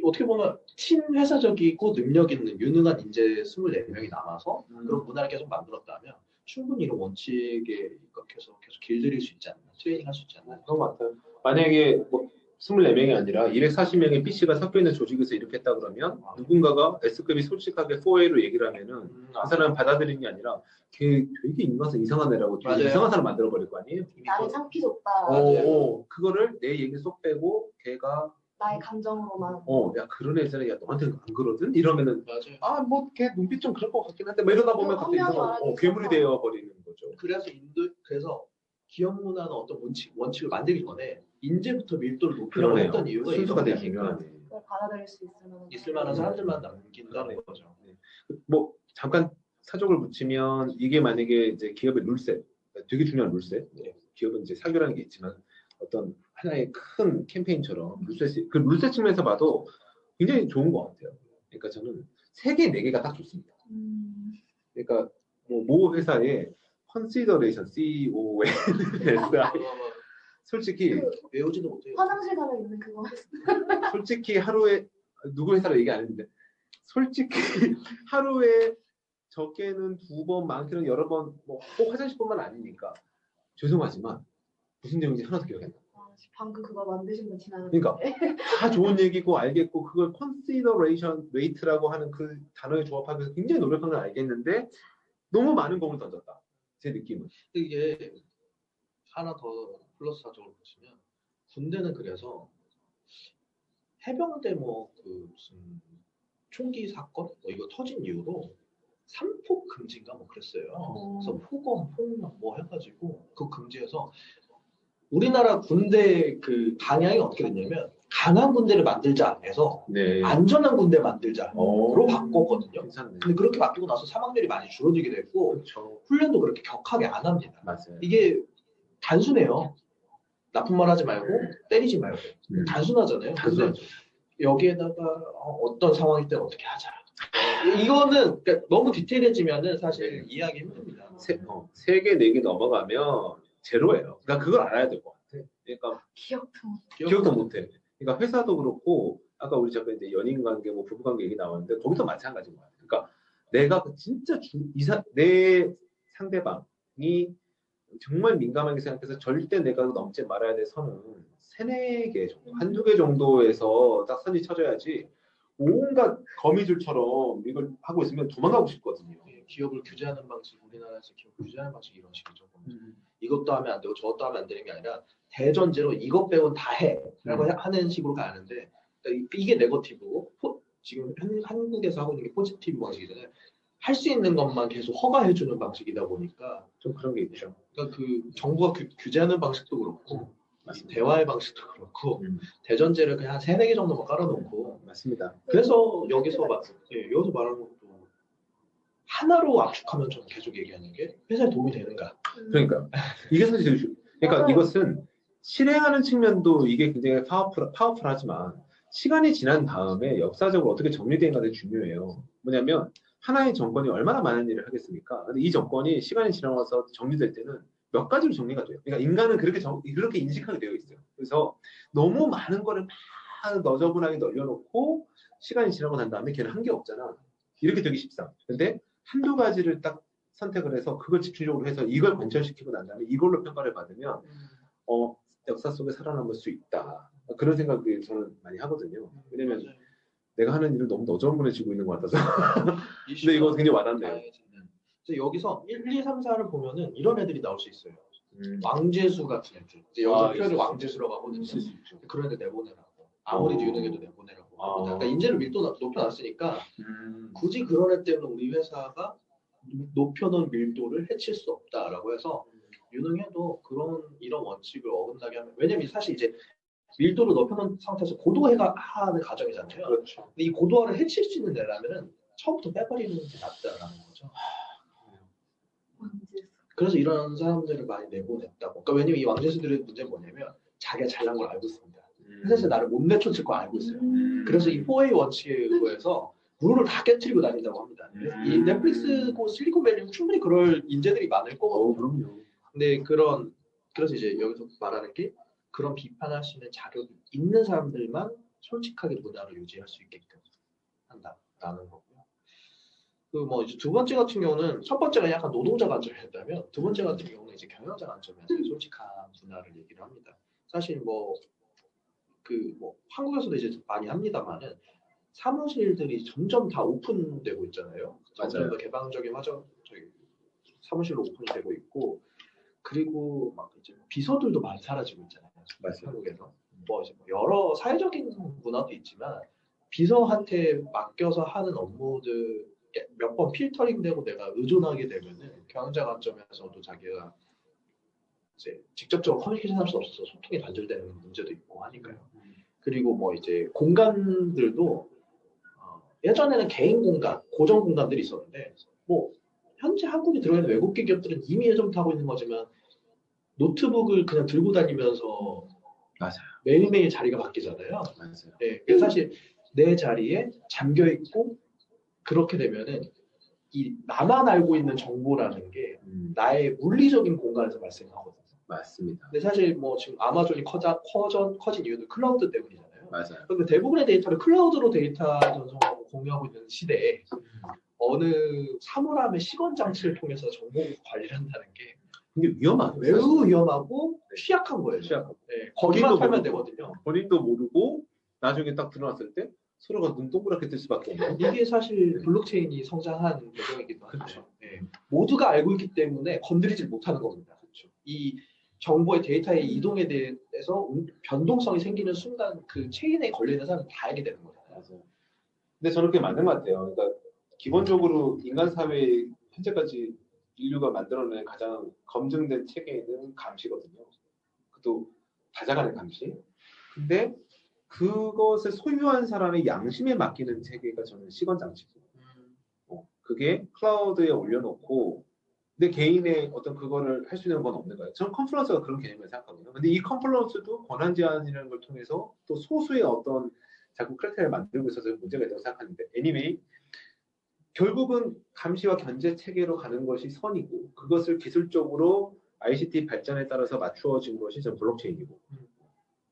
어떻게 보면 친회사적이고 능력 있는 유능한 인재 24명이 남아서 그런 문화를 계속 만들었다면 충분히 이런 원칙에 입각해서 계속 길들일 수 있지 않나 트레이닝 할 수 있지 않나 그런 것 같아요. 만약에 24명이 아니라 240명의 PC가 섞여있는 조직에서 이렇게 했다 그러면 누군가가 S급이 솔직하게 4A로 얘기를 하면은 그 사람은 받아들이는 게 아니라 걔 되게 인간성 이상한 애라고 되게 이상한 사람 만들어버릴 거 아니에요? 나를 창피줬다. 그거를 내 얘기 쏙 빼고 걔가 나의 감정으로만. 야 그런 애들은 야 너한테는 안 그러든? 이러면은 걔 눈빛 좀 그럴 것 같긴 한데 이러다 보면 갑자기 괴물이 되어 버리는 거죠. 그래서 기업 문화는 어떤 원칙을 만들기 전에 인재부터 밀도를 높이려고 했던 이유가 순서가 되게 중요하네. 받아들일 수 있을 만한 사람들만 남긴다는 거죠. 잠깐 사족을 붙이면 이게 만약에 이제 기업의 룰셋, 되게 중요한 룰셋. 기업은 이제 사교라는 게 있지만 어떤 하나의 큰 캠페인처럼 그 룰셋 측면에서 봐도 굉장히 좋은 것 같아요. 그러니까 저는 3개, 4개가 딱 좋습니다. 그러니까 모 회사에 컨시더레이션 CONSI 솔직히 외우지도 못해요. 화장실 가면 있는 그거. 솔직히 하루에 누구 회사로 얘기 안 했는데 솔직히 하루에 적게는 2번, 많게는 여러 번, 뭐 꼭 화장실뿐만 아니니까 죄송하지만 무슨 내용인지 하나도 기억이 안 나. 방금 그거 만드신 분 지나갔는데. 그러니까 다 좋은 얘기고 알겠고 그걸 consideration rate라고 하는 그 단어에 조합하기 위해서 굉장히 노력한 걸 알겠는데 너무 많은 공을 던졌다. 제 느낌은. 이게 하나 더 플러스 사적으로 보시면 군대는 그래서 해병대 뭐 그 무슨 총기 사건 뭐 이거 터진 이후로 삼폭 금지인가 뭐 그랬어요. 그래서 포검, 폭력 뭐 해가지고 그 금지해서 우리나라 군대 그 방향이 어떻게 됐냐면 강한 군대를 만들자 해서 네. 안전한 군대 만들자로 바꿨거든요. 괜찮네. 근데 그렇게 바뀌고 나서 사망률이 많이 줄어들게 됐고 그렇죠. 훈련도 그렇게 격하게 안 합니다. 맞아요. 이게 단순해요. 나쁜 말 하지 말고 때리지 말고 단순하잖아요. 근데 여기에다가 어떤 상황일 때 어떻게 하자. 이거는 그러니까 너무 디테일해지면은 사실 이해하기 힘듭니다. 3개, 4개 넘어가면 제로예요. 그러니까 그걸 알아야 될 것 같아. 그러니까 기억도 못해. 그러니까 회사도 그렇고 아까 우리 잠깐 이제 연인 관계, 뭐 부부 관계 얘기 나왔는데 거기도 마찬가지인 것 같아. 그러니까 내가 진짜 내 상대방이 정말 민감하게 생각해서 절대 내가 넘지 말아야 될 선은 3, 4개 정도, 1-2개 정도에서 딱 선이 쳐져야지 온갖 거미줄처럼 이걸 하고 있으면 도망가고 싶거든요. 기업을 규제하는 방식, 우리나라에서 기업 규제하는 방식 이런 식이죠. 이것도 하면 안 되고 저것도 하면 안 되는 게 아니라 대전제로 이것 빼곤 다 해라고 하는 식으로 가는데 그러니까 이게 네거티브고 지금 한국에서 하고 있는 게 포지티브 방식이잖아요. 할 수 있는 것만 계속 허가해주는 방식이다 보니까 좀 그런 게 있죠. 그러니까 그 정부가 규제하는 방식도 그렇고 대화의 방식도 그렇고 대전제를 그냥 한 3, 4개 정도만 깔아놓고 맞습니다. 그래서 여기서 말하는 것도 하나로 압축하면 저는 계속 얘기하는 게 회사에 도움이 되는가. 그러니까 이게 사실 그러니까 이것은 실행하는 측면도 이게 굉장히 파워풀하지만 시간이 지난 다음에 역사적으로 어떻게 정리되는가가 중요해요. 뭐냐면 하나의 정권이 얼마나 많은 일을 하겠습니까? 근데 이 정권이 시간이 지나서 정리될 때는 몇 가지로 정리가 돼요. 그러니까 인간은 그렇게 인식하게 되어 있어요. 그래서 너무 많은 거를 막 너저분하게 널려놓고 시간이 지나고 난 다음에 걔는 한 게 없잖아. 이렇게 되기 쉽다. 근데 한두 가지를 딱 선택을 해서 그걸 집중적으로 해서 이걸 관철시키고 난 다음에 이걸로 평가를 받으면 역사 속에 살아남을 수 있다. 그런 생각을 저는 많이 하거든요. 왜냐면 내가 하는 일을 너무 너저분해지고 있는 것 같아서. 근데 이거 굉장히 와닿네요. 여기서 1, 2, 3, 4를 보면은 이런 애들이 나올 수 있어요. 왕재수 같은 애들. 여기서 표현을 왕재수라고 하거든요. 그런 애들 내보내라고. 아무리 유능해도 내보내라고. 그러니까 인재를 높여놨으니까 굳이 그런 애 때문에 우리 회사가 높여놓은 밀도를 해칠 수 없다라고 해서 유능해도 이런 원칙을 어긋나게 하면 왜냐면 사실 이제 밀도를 높여놓은 상태에서 고도화하는 과정이잖아요. 그렇죠. 근데 이 고도화를 해칠 수 있는 애라면은 처음부터 빼버리는 게 낫다라는 거죠. 그래서 이런 사람들을 많이 내보냈다고. 그러니까 왜냐면 이 왕재수들의 문제는 뭐냐면 자기가 잘난 걸 알고 있습니다. 회사에서 나를 못 내쫓을 거 알고 있어요. 그래서 이 4A 원칙에 의해서 룰을 다 깨트리고 다닌다고 합니다. 이 넷플릭스고 실리콘밸리는 충분히 그럴 인재들이 많을 거거든요. 그럼요. 근데 그래서 이제 여기서 말하는 게 그런 비판할 수 있는 자격이 있는 사람들만 솔직하게 문화를 유지할 수 있게끔 한다라는 거고요. 뭐 이제 두 번째 같은 경우는 첫 번째가 약간 노동자 관점이었다면 두 번째 같은 경우는 이제 경영자 관점에서 솔직한 문화를 얘기를 합니다. 사실 뭐 한국에서도 이제 많이 합니다만은 사무실들이 점점 다 오픈되고 있잖아요. 점점 더 개방적인 사무실로 오픈이 되고 있고 그리고 막 이제 비서들도 많이 사라지고 있잖아요. 한국에서 뭐 이제 여러 사회적인 문화도 있지만 비서한테 맡겨서 하는 업무들 몇 번 필터링되고 내가 의존하게 되면은 경영자 관점에서도 자기가 이제 직접적으로 커뮤니케이션할 수 없어서 소통이 단절되는 문제도 있고 하니까요. 그리고 뭐 이제 공간들도 예전에는 개인 공간, 고정 공간들이 있었는데 뭐 현재 한국에 들어가 있는 외국계 기업들은 이미 예전부터 하고 있는 거지만 노트북을 그냥 들고 다니면서 맞아요. 매일매일 자리가 바뀌잖아요. 맞아요. 네, 그래서 사실 내 자리에 잠겨 있고 그렇게 되면은 이 나만 알고 있는 정보라는 게 나의 물리적인 공간에서 발생하거든요. 맞습니다. 근데 사실 뭐 지금 아마존이 커진 이유도 클라우드 때문이잖아요. 맞아요. 그러니까 대부분의 데이터를 클라우드로 데이터 전송하고 공유하고 있는 시대에 어느 사물함의 시건 장치를 통해서 정보 관리를 한다는 게 이게 위험하죠. 매우 위험하고 취약한 거예요. 취약하고. 네, 거기만 팔면 되거든요. 본인도 모르고 나중에 딱 드러났을 때 서로가 눈 동그랗게 뜰 수밖에 없는. 이게 사실 블록체인이 성장한 배경이기도 하죠. 그렇죠. 네. 모두가 알고 있기 때문에 건드리질 못하는 겁니다. 그렇죠. 이 정보의 데이터의 이동에 대해서 변동성이 생기는 순간 그 체인에 걸려있는 사람은 다 알게 되는 거잖아요. 맞아요. 근데 저는 그게 맞는 것 같아요. 그러니까 기본적으로 인간 사회에 현재까지 인류가 만들어낸 가장 검증된 체계는 감시거든요. 그것도 다자간의 감시. 근데 그것을 소유한 사람의 양심에 맡기는 체계가 저는 시건 장치고. 그게 클라우드에 올려놓고 내 개인의 어떤 그거를 할 수 있는 건 없는 거예요. 저는 컨플런스가 그런 개념을 생각하거든요. 근데 이 컨플런스도 권한 제한이라는 걸 통해서 또 소수의 어떤 자꾸 크리테리를 만들고 있어서 문제가 있다고 생각하는데 anyway, 결국은 감시와 견제 체계로 가는 것이 선이고 그것을 기술적으로 ICT 발전에 따라서 맞추어진 것이 전 블록체인이고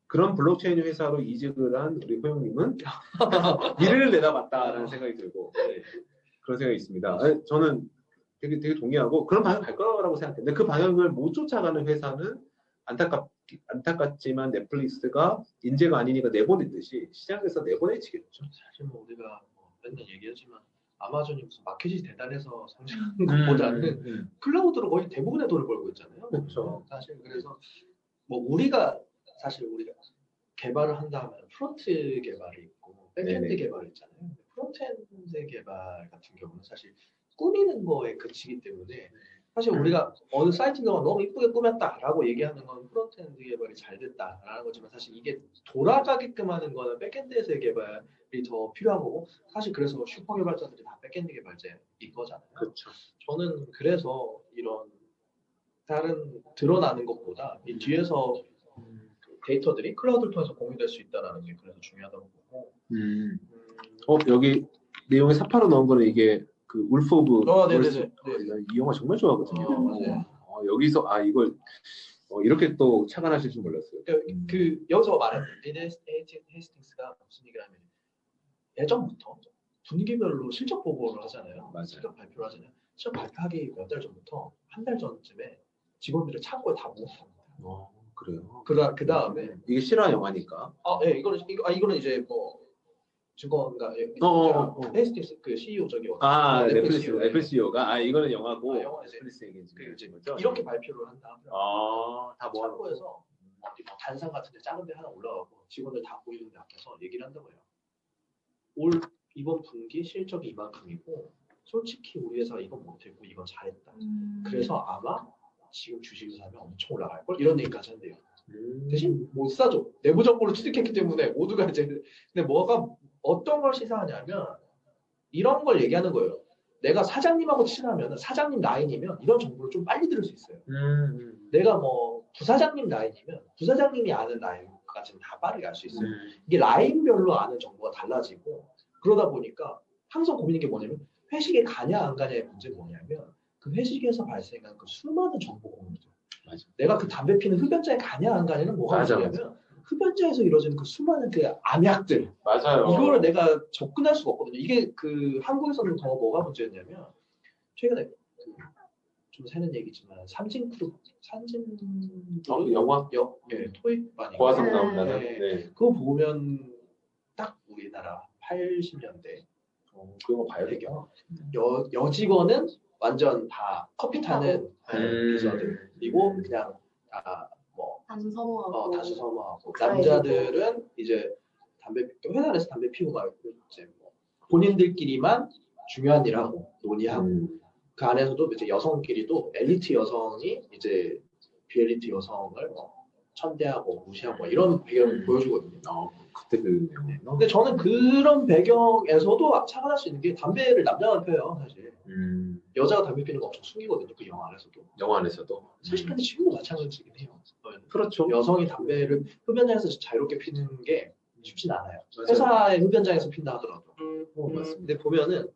그런 블록체인 회사로 이직을 한 우리 호영님은 미래를 내다봤다라는 생각이 들고 네, 그런 생각이 있습니다. 저는 되게 동의하고 그런 방향 갈 거라고 생각해요. 근데 그 방향을 못 쫓아가는 회사는 안타깝지만 넷플릭스가 인재가 아니니까 내보냈듯이 시장에서 내보내지겠죠. 사실 뭐 우리가 맨날 얘기하지만 아마존이 무슨 마켓이 대단해서 성장하는 것보다는 클라우드로 거의 대부분의 돈을 벌고 있잖아요. 그렇죠. 사실 그래서 뭐 우리가 개발을 한다 하면 프론트 개발이 있고 백엔드 네네. 개발이 있잖아요. 프론트엔드 개발 같은 경우는 사실 꾸미는 거에 그치기 때문에 사실 우리가 어느 사이트가 너무 이쁘게 꾸몄다라고 얘기하는 건 프론트엔드 개발이 잘 됐다라는 거지만 사실 이게 돌아가게끔 하는 거는 백엔드에서의 개발이 더 필요한 거고 사실 그래서 슈퍼 개발자들이 다 백엔드 개발자인 거잖아요. 그렇죠. 저는 그래서 이런 다른 드러나는 것보다 이 뒤에서 데이터들이 클라우드를 통해서 공유될 수 있다는 게 그래서 중요하다고 보고 여기 내용에 사파로 넣은 거는 이게 그 울프 오브 네네네. 이 영화 정말 좋아하거든요. 맞아요. 여기서 이걸 이렇게 또 착안하실 줄 몰랐어요. 여기서 말하는 리드 헤이스팅스가 무슨 얘기를 하면 예전부터 분기별로 실적 보고를 하잖아요. 맞아요. 실적 발표를 하잖아요. 실적 발표하기 몇 달 전부터 한 달 전쯤에 직원들을 창고에 다 모읍니다. 그래요. 그 다음에 이게 실화 영화니까. 이거는 이제 뭐 증권가 헤이스팅스 그 CEO 저기 애플 CEO가 이거는 영화고 넷플릭스 얘기지. 이렇게 발표를 한다. 다 창고에서 단상 같은데 작은 데 하나 올라가고 직원들 다 보이는 데 앞에서 얘기를 한다고 해요. 이번 분기 실적이 이만큼이고 솔직히 우리 회사가 이건 못했고 이건 잘했다. 그래서 아마 지금 주식을 사면 엄청 올라갈 걸 이런 얘기까지 한대요. 대신 못 사죠. 내부 정보를 취득했기 때문에 모두가 이제 근데 어떤 걸 시사하냐면 이런 걸 얘기하는 거예요. 내가 사장님하고 친하면 사장님 라인이면 이런 정보를 좀 빨리 들을 수 있어요. 내가 뭐 부사장님 라인이면 부사장님이 아는 라인까지는 다 빠르게 알 수 있어요. 이게 라인별로 아는 정보가 달라지고 그러다 보니까 항상 고민인 게 뭐냐면 회식에 가냐 안 가냐의 문제는 뭐냐면 그 회식에서 발생한 그 수많은 정보 공유죠. 맞아. 내가 그 담배 피는 흡연자에 가냐 안 가냐는 뭐가 문제냐면 흡연자에서 이루어지는 그 수많은 그 암약들. 맞아요. 이거를 내가 접근할 수가 없거든요. 이게 그 한국에서는 더 뭐가 문제였냐면 최근에 좀 새는 얘기지만 삼진그룹 영화? 토익 많이 고화성 나온다는. 네. 그거 보면 딱 우리나라 80년대 그거 봐야 되겠죠. 여직원은 완전 다 커피 타는 비서들이고 그냥 다 단수 선호하고 남자들은 이제 회사 안에서 담배 피우고 말고 이제 뭐 본인들끼리만 중요한 일하고 논의하고 그 안에서도 이제 여성끼리도 엘리트 여성이 이제 비엘리트 여성을 천대하고 무시하고 이런 배경을 보여주거든요. 그때 그 근데 저는 그런 배경에서도 착안할 수 있는 게 담배를 남자가 펴요 사실. 여자가 담배 피는 거 엄청 숨기거든요. 그 영화 안에서도. 사실 근데 지금도 마찬가지긴 해요. 그렇죠. 여성이 담배를 흡연장에서 자유롭게 피는 게 쉽진 않아요. 회사의 흡연장에서 핀다 하더라도. 맞습니다. 근데 보면은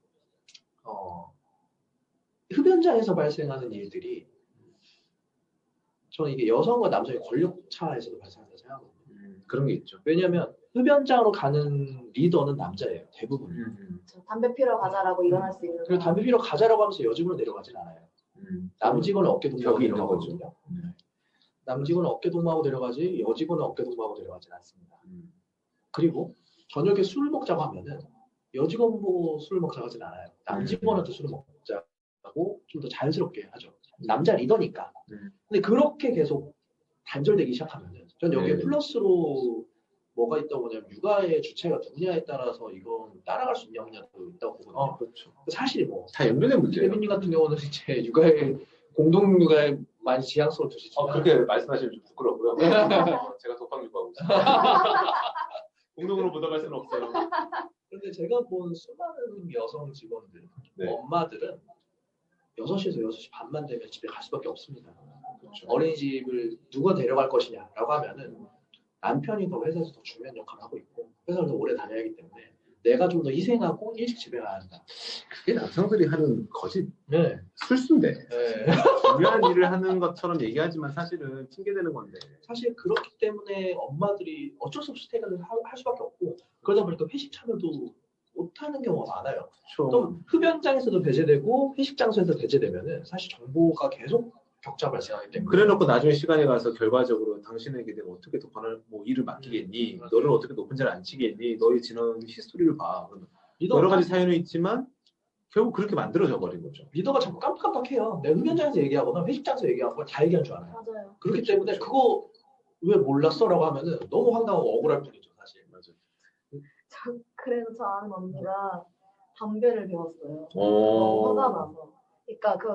흡연장에서 발생하는 일들이 저는 이게 여성과 남성의 권력 차에서도 발생한다고 생각하거든요. 그런 게 있죠. 왜냐면 흡연장으로 가는 리더는 남자예요. 대부분. 담배 피러 가자라고 일어날 수 있는. 그리고 담배 피러 가자라고 하면서 여직원을 내려가진 않아요. 남직원은 어깨 동무하고 벽이 있는 내려가거든요. 남직원은 어깨 동무하고 내려가지 여직원은 어깨 동무하고 내려가진 않습니다. 그리고 저녁에 술 먹자고 하면은 여직원 보고 술을 먹자고 하진 않아요. 남직원한테 술을 먹자고 좀 더 자연스럽게 하죠. 남자 리더니까. 근데 그렇게 계속 단절되기 시작하면은 전 여기에 플러스로 뭐가 있다고 보냐면 육아의 주체가 누구냐에 따라서 이건 따라갈 수 있냐 없냐도 있다고 보거든요. 그렇죠. 사실 뭐 다 연결된 문제예요. 태빈님 같은 경우는 이제 육아에 공동 육아에 많이 지향성을 두시지만 그렇게 말씀하시면 좀 부끄럽고요. 제가 독방 육아하고 있습니다. 공동으로 묻어갈 수는 없어요. 그런데 제가 본 수많은 여성 직원들, 엄마들은 6시에서 6시 반만 되면 집에 갈 수밖에 없습니다. 그렇죠. 어린이집을 누가 데려갈 것이냐라고 하면은 남편이 더 회사에서 더 중요한 역할을 하고 있고 회사를 더 오래 다녀야 하기 때문에 내가 좀 더 희생하고 일찍 집에 가야 한다. 그게 남성들이 하는 거짓 술수인데 중요한 일을 하는 것처럼 얘기하지만 사실은 핑계대는 건데 사실 그렇기 때문에 엄마들이 어쩔 수 없이 퇴근을 할 수밖에 없고 그러다 보니까 회식 참여도 못하는 경우가 많아요. 그렇죠. 또 흡연장에서도 배제되고 회식 장소에서 배제되면은 사실 정보가 계속 격차 발생하기 때문에 그래놓고 나중에 시간에 가서 결과적으로 당신에게 내가 어떻게 더 권한 일을 맡기겠니? 너를 어떻게 높은 자리에 앉히겠니? 너의 지난 히스토리를 봐. 여러 가지 사연이 있지만 결국 그렇게 만들어져 버린 거죠. 리더가 자꾸 깜빡깜빡해요. 내가 흡연장에서 얘기하거나 회식장에서 얘기하거나 다 얘기한 줄 알아요. 맞아요. 그렇기 때문에 그거 왜 몰랐어라고 하면은 너무 황당하고 억울할 뿐이죠, 사실. 맞아요. 그래서 저 아는 언니가 담배를 배웠어요. 너무 화가 나서. 그러니까 그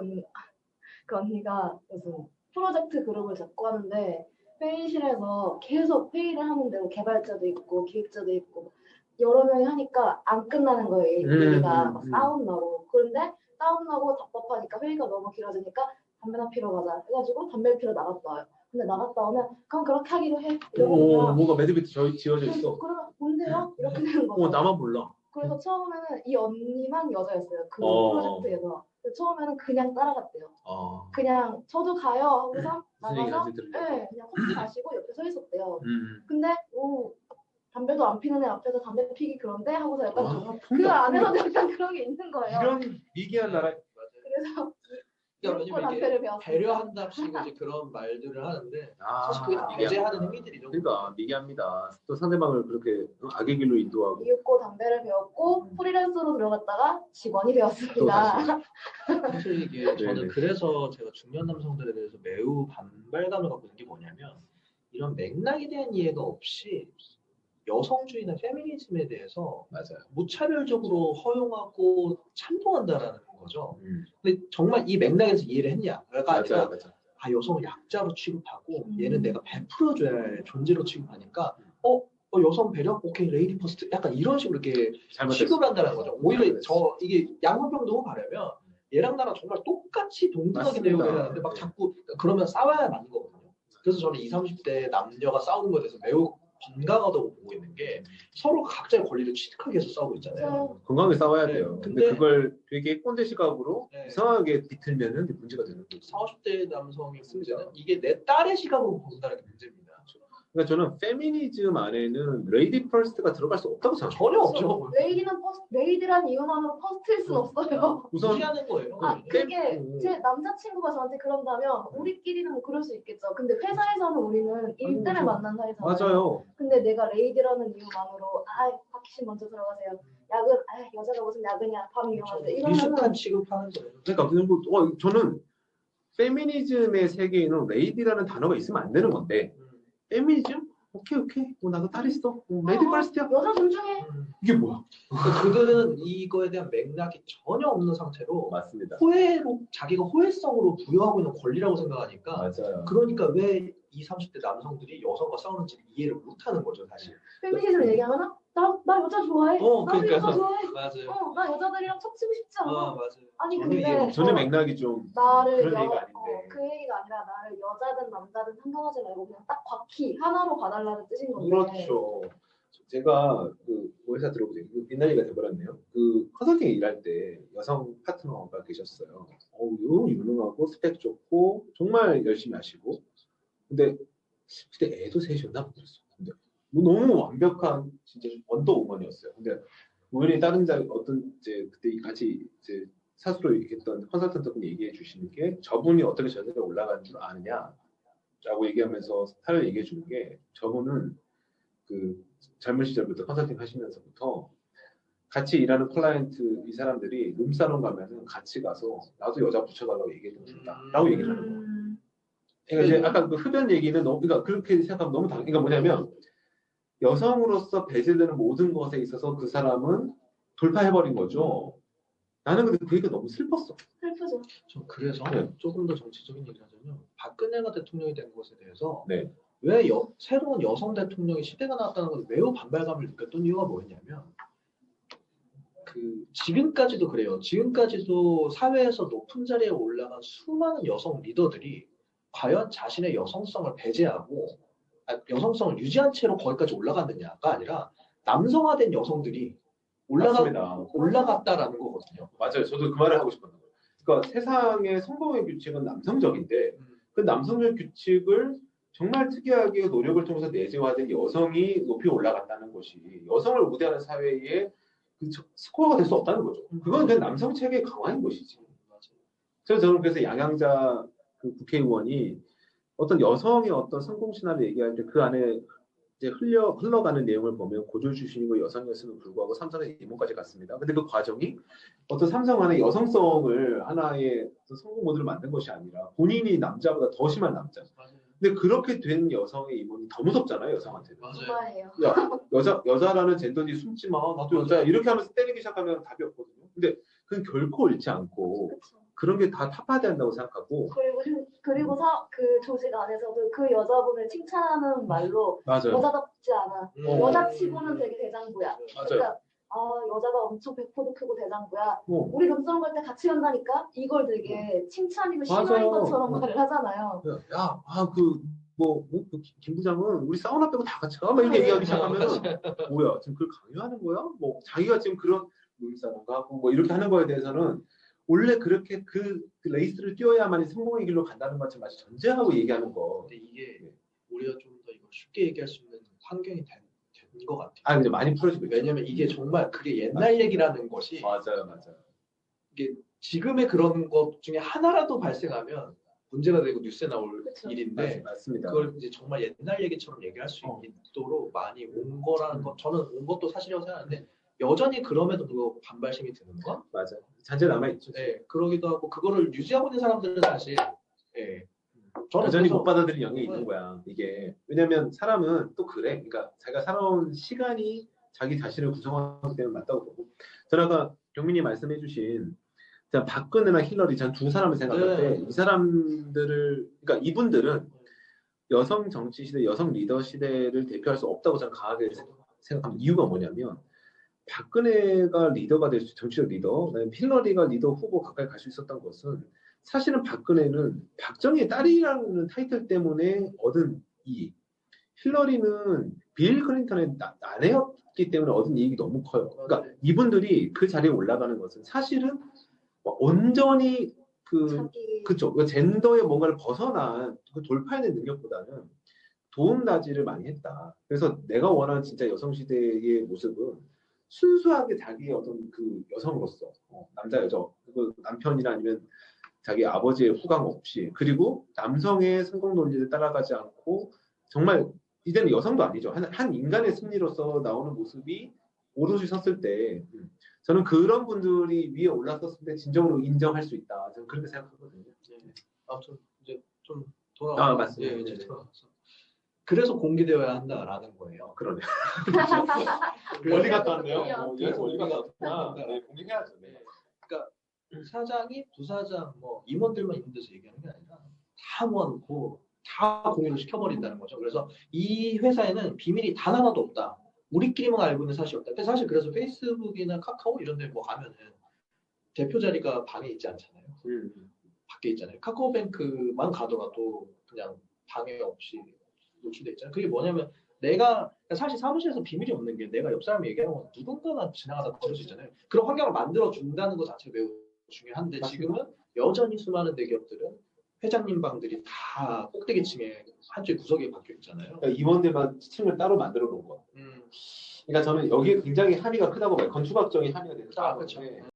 언니가 무슨 프로젝트 그룹을 잡고 하는데 회의실에서 계속 회의를 하는데 개발자도 있고 기획자도 있고 여러 명이 하니까 안 끝나는 거예요. 얘기가 막 싸움나고. 그런데 싸움나고 답답하니까 회의가 너무 길어지니까 담배나 피러 가자 해가지고 담배를 피러 나갔다 와요. 근데 나갔다 오면 그럼 그렇게 하기로 해. 뭐가 매듭이 지어져 있어. 그러면 뭔데요? 이렇게 되는 거죠. 나만 몰라. 그래서 처음에는 이 언니만 여자였어요. 그 프로젝트에서. 처음에는 그냥 따라갔대요. 그냥 저도 가요 하고서 나가서 그냥 커피 마시고 옆에 서 있었대요. 근데 담배도 안 피는 애 앞에서 담배 피기 그런데 하고서 약간 그 안에서도 약간 그런 게 있는 거예요. 이런 미개한 나라. 그래서 그러니까 담배를 배웠어요. 배려한답시고 이제 그런 말들을 하는데 사실 그게 배제하는 행위들이죠. 그러니까 미개합니다. 또 상대방을 그렇게 악의 길로 인도하고. 이윽고 담배를 배웠고 프리랜서로 들어갔다가 직원이 되었습니다. 사실 이게 저는 그래서 제가 중년 남성들에 대해서 매우 반발감을 갖고 있는 게 뭐냐면 이런 맥락에 대한 이해가 없이 여성주의나 페미니즘에 대해서 무차별적으로 허용하고 찬동한다라는 거죠. 근데 정말 이 맥락에서 이해를 했냐? 그러니까 여성을 약자로 취급하고 얘는 내가 베풀어줘야 할 존재로 취급하니까 여성 배려? 오케이 레이디 퍼스트 약간 이런 식으로 이렇게 취급을 한다는 거죠. 오히려 이게 양분평등을 가려면 얘랑 나랑 정말 똑같이 동등하게 대우를 해야 하는데 막 자꾸 그러면 싸워야 맞는 거거든요. 그래서 저는 20, 30대 남녀가 싸우는 것에 대해서 매우 건강하다고 보고 있는 게 서로 각자의 권리를 취득하기 위해서 싸우고 있잖아요. 건강하게 싸워야 돼요. 근데 그걸 되게 꼰대 시각으로 이상하게 비틀면은 문제가 되는 거죠. 40, 50대 남성의 문제는 이게 내 딸의 시각으로 본다는 게 문제입니다. 그러니까 저는 페미니즘 안에는 레이디 퍼스트가 들어갈 수 없다고 생각해요. 전혀 없죠. 레이디란 이유만으로 퍼스트일 순 없어요. 우선 하는 거예요. 그게 제 남자친구가 저한테 그런다면 우리끼리는 뭐 그럴 수 있겠죠. 근데 회사에서는 우리는 일 때문에 만난 사이잖아요. 맞아요. 근데 내가 레이디라는 이유만으로 박씨 먼저 들어가세요. 야근, 여자가 무슨 야근이야. 밤 위험한데. 이러면은 미숙한 취급하는 거예요. 그러니까 저는 페미니즘의 세계에는 레이디라는 단어가 있으면 안 되는 건데 페미니즘? 오케이. 나도 딸 있어. 레이디 퍼스트야. 여자 존중해. 이게 뭐야? 그들은 이거에 대한 맥락이 전혀 없는 상태로 맞습니다. 자기가 호혜성으로 부여하고 있는 권리라고 생각하니까 맞아요. 그러니까 왜 20, 30대 남성들이 여성과 싸우는지를 이해를 못하는 거죠, 사실. 페미니즘을 얘기하면 나 여자 좋아해. 나도 여자 좋아해. 맞아요. 나 여자들이랑 척치고 싶지 않아. 맞아요. 아니 근데 전혀 맥락이 좀 나를 그런 얘기가 아닌데. 그 얘기가 아니라 나를 여자든 남자든 상관하지 말고 그냥 딱 과키 하나로 봐달라는 뜻인 건데. 그렇죠. 제가 그 회사 들어보세요. 빈나이가 돼버렸네요. 그 컨설팅 일할 때 여성 파트너가 계셨어요. 너무 유능하고 스펙 좋고 정말 열심히 하시고 근데 그때 애도 셋이었나 모르겠어요. 근데 너무 완벽한 진짜 원더우먼이었어요. 근데 우연히 다른 어떤 이제 그때 같이 이제 사수로 얘기했던 컨설턴트 분이 얘기해 주시는 게 저분이 어떻게 저들에 올라가는 줄 아느냐라고 얘기하면서 스타를 얘기해 주는 게 저분은 그 젊은 시절부터 컨설팅 하시면서부터 같이 일하는 클라이언트 이 사람들이 룸사롱 가면은 같이 가서 나도 여자 붙여달라고 얘기해주고 싶다라고 얘기를 하는 거예요. 그러니까 이제 아까 그 흡연 얘기는 너무 그러니까 그렇게 생각하면 너무 그러니까 뭐냐면 여성으로서 배제되는 모든 것에 있어서 그 사람은 돌파해버린 거죠. 나는 근데 그 얘기가 너무 슬펐어. 슬프죠. 저 그래서 네. 조금 더 정치적인 얘기를 하자면 박근혜가 대통령이 된 것에 대해서 네. 왜 새로운 여성 대통령이 시대가 나왔다는 것에 매우 반발감을 느꼈던 이유가 뭐였냐면 그 지금까지도 그래요. 지금까지도 사회에서 높은 자리에 올라간 수많은 여성 리더들이 과연 자신의 여성성을 배제하고 여성성을 유지한 채로 거기까지 올라갔느냐가 아니라 남성화된 여성들이 올라갔다라는 거거든요. 맞아요. 저도 그 말을 하고 싶었던 거예요. 그러니까 세상의 성공의 규칙은 남성적인데 그 남성적 규칙을 정말 특이하게 노력을 통해서 내재화된 여성이 높이 올라갔다는 것이 여성을 우대하는 사회에 그 스코어가 될 수 없다는 거죠. 그건 그냥 남성 체계의 강화인 것이지. 저는 그래서 양양자 그 국회의원이 어떤 여성의 어떤 성공 신화를 얘기할 때 그 안에 이제 흘러가는 내용을 보면 고졸 출신이고 여성이었음에도 불구하고 삼성의 임원까지 갔습니다. 근데 그 과정이 어떤 삼성 안에 여성성을 하나의 성공 모델을 만든 것이 아니라 본인이 남자보다 더 심한 남자. 근데 그렇게 된 여성의 임원이 더 무섭잖아요, 여성한테는. 맞아요. 여자라는 젠더니 숨지 마, 나도 여자야. 이렇게 하면서 때리기 시작하면 답이 없거든요. 근데 그건 결코 옳지 않고 그쵸. 그런 게 다 타파돼야 한다고 생각하고. 그리고 그 조직 안에서도 그 여자분을 칭찬하는 말로 맞아요. 여자답지 않아. 여자치고는 되게 대장부야. 맞아요. 그러니까 여자가 엄청 백포도 크고 대장부야. 어. 우리 룸싸움 갈 때 같이 간다니까 이걸 되게 칭찬이고 맞아요. 신화인 것처럼 말을 하잖아요. 김 부장은 우리 사우나 빼고 다 같이 가? 막 이렇게 얘기하기 시작하면 뭐야 지금 그걸 강요하는 거야? 뭐 자기가 지금 그런 룸싸움가 하고 뭐 이렇게 하는 거에 대해서는 원래 그렇게 그 레이스를 뛰어야만이 성공의 길로 간다는 것처럼 마치 전제하고 얘기하는 거. 근데 이게 우리가 좀 더 이거 쉽게 얘기할 수 있는 환경이 된 것 같아요. 아 근데 많이 풀어지고 있죠. 왜냐면 이게 정말 그게 옛날 얘기라는 것이 맞아요. 이게 지금의 그런 것 중에 하나라도 발생하면 문제가 되고 뉴스에 나올 그쵸. 일인데 맞습니다. 그걸 이제 정말 옛날 얘기처럼 얘기할 수 있도록 많이 온 거라는 것 저는 온 것도 사실이라고 생각하는데 여전히 그럼에도 불구하고 반발심이 드는 거? 맞아요. 잔재 남아있죠. 네, 그러기도 하고 그거를 유지하고 있는 사람들은 사실 저는 여전히 그래서, 못 받아들이는 영역이 있는 거야. 이게 왜냐면 사람은 또 그래. 그러니까 자기가 살아온 시간이 자기 자신을 구성하기 때문에 맞다고 보고. 저는 아까 경민이 말씀해주신 박근혜나 힐러리 전 두 사람을 생각할 때 이 사람들을 그러니까 이분들은 여성 정치 시대, 여성 리더 시대를 대표할 수 없다고 저는 강하게 생각하는 이유가 뭐냐면 박근혜가 리더가 될 수, 정치적 리더, 그다음에 힐러리가 리더 후보 가까이 갈 수 있었던 것은 사실은 박근혜는 박정희의 딸이라는 타이틀 때문에 얻은 이익, 힐러리는 빌 클린턴의 아내였기 때문에 얻은 이익이 너무 커요. 그러니까 이분들이 그 자리에 올라가는 것은 사실은 온전히 그쵸. 젠더의 뭔가를 벗어난 그 돌파해낸 능력보다는 도움다지를 많이 했다. 그래서 내가 원하는 진짜 여성 시대의 모습은 순수하게 자기의 어떤 그 여성으로서 남자 여자 그 남편이나 아니면 자기 아버지의 후광 없이 그리고 남성의 성공 논리를 따라가지 않고 정말 이제는 여성도 아니죠. 한 인간의 승리로서 나오는 모습이 오롯이 섰을 때 저는 그런 분들이 위에 올라섰을 때 진정으로 인정할 수 있다. 저는 그렇게 생각하거든요. 아무튼 이제 좀 돌아가서 맞습니다. 이제 돌아가서 그래서 공개되어야 한다라는 거예요. 그러네. 멀리 갔다 왔네요. 멀리 갔다 왔구나. 네, 공개해야죠. 네. 그러니까 사장이 부사장 뭐 임원들만 있는 데서 얘기하는 게 아니라 다 모아놓고 다 공유를 시켜버린다는 거죠. 그래서 이 회사에는 비밀이 단 하나도 없다. 우리끼리만 알고 있는 사실이 없다. 근데 사실 그래서 페이스북이나 카카오 이런 데 뭐 가면은 대표 자리가 방에 있지 않잖아요. 밖에 있잖아요. 카카오뱅크만 가더라도 그냥 방해 없이 노출돼 있잖아요. 그게 뭐냐면 내가 사실 사무실에서 비밀이 없는 게 내가 옆 사람이 얘기하는 건 누군가가 지나가다 들을 수 있잖아요. 그런 환경을 만들어 준다는 것 자체가 매우 중요한데 맞습니다. 지금은 여전히 수많은 대기업들은 회장님 방들이 다 꼭대기층에 한 주의 구석에 박혀 있잖아요. 그러니까 임원들만 층을 따로 만들어 놓은 거. 그러니까 저는 여기에 굉장히 함의가 크다고 봐요. 건축학적인 함의가 되게 크다고 그렇죠. 보는데